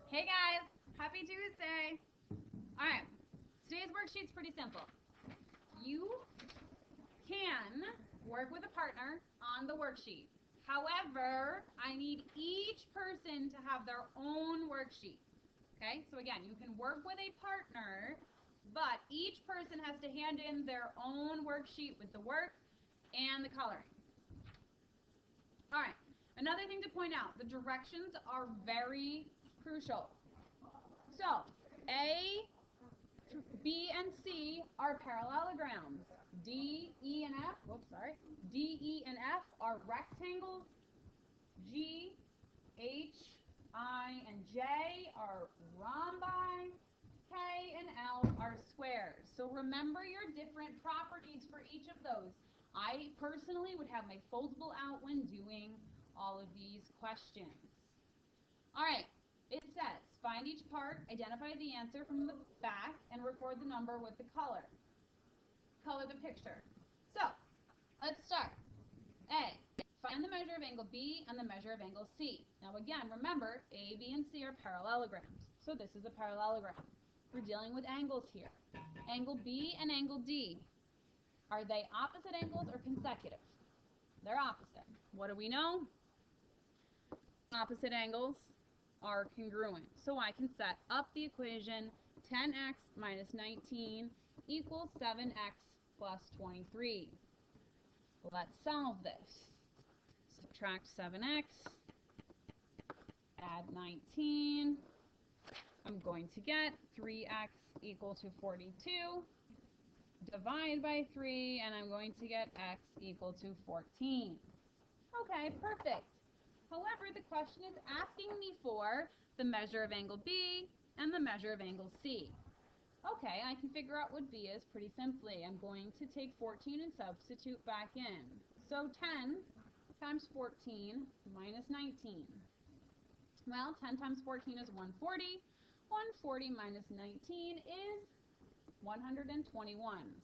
Hey guys, happy Tuesday. All right, today's worksheet's pretty simple. You can work with a partner on the worksheet. However, I need each person to have their own worksheet. Okay, so again, you can work with a partner, but each person has to hand in their own worksheet with the work and the coloring. All right, another thing to point out, the directions are very crucial. So, A, B, and C are parallelograms. D, E, and F, D, E, and F are rectangles. G, H, I, and J are rhombi. K and L are squares. So remember your different properties for each of those. I personally would have my foldable out when doing all of these questions. All right, it says, find each part, identify the answer from the back, and record the number with the color. Color the picture. So, let's start. A, find the measure of angle B and the measure of angle C. Now again, remember, A, B, and C are parallelograms. So this is a parallelogram. We're dealing with angles here. Angle B and angle D. Are they opposite angles or consecutive? They're opposite. What do we know? Opposite angles are congruent. So I can set up the equation 10x minus 19 equals 7x plus 23. Let's solve this. Subtract 7x, add 19. I'm going to get 3x equal to 42. Divide by 3, and I'm going to get x equal to 14. Okay, perfect. However, the question is asking me for the measure of angle B and the measure of angle C. Okay, I can figure out what B is pretty simply. I'm going to take 14 and substitute back in. So 10 times 14 minus 19. Well, 10 times 14 is 140. 140 minus 19 is 121.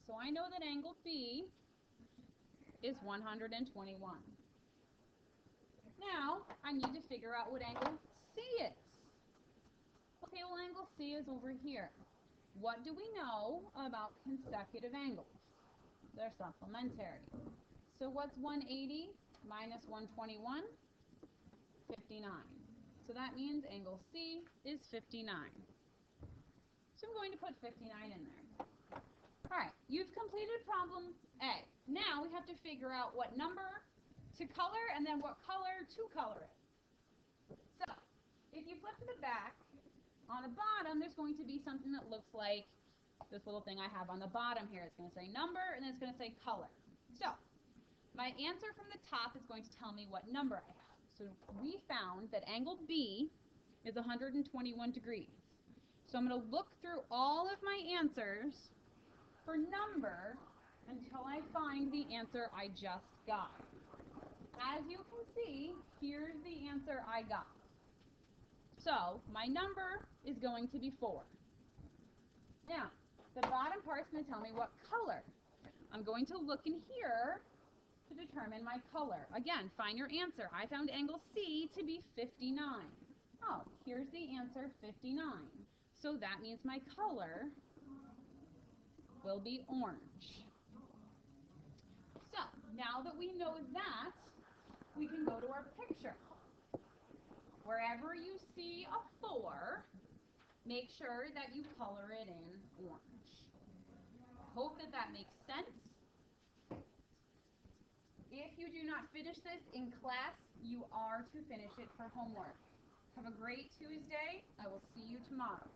So I know that angle B is 121. Now, I need to figure out what angle C is. Okay, well, angle C is over here. What do we know about consecutive angles? They're supplementary. So what's 180 minus 121? 59. So that means angle C is 59. So I'm going to put 59 in there. All right, you've completed problem A. Now we have to figure out what number to color and then what color to color it. So if you flip to the back, on the bottom there's going to be something that looks like this little thing I have on the bottom here. It's going to say number and then it's going to say color. So my answer from the top is going to tell me what number I have. So we found that angle B is 121 degrees. So I'm going to look through all of my answers for number until I find the answer I just got. As you can see, here's the answer I got. So my number is going to be 4. Now, the bottom part's going to tell me what color. I'm going to look in here to determine my color. Again, find your answer. I found angle C to be 59. Oh, here's the answer, 59. So that means my color will be orange. So now that we know that, we can go to our picture. Wherever you see a 4, make sure that you color it in orange. Hope that that makes sense. If you do not finish this in class, you are to finish it for homework. Have a great Tuesday. I will see you tomorrow.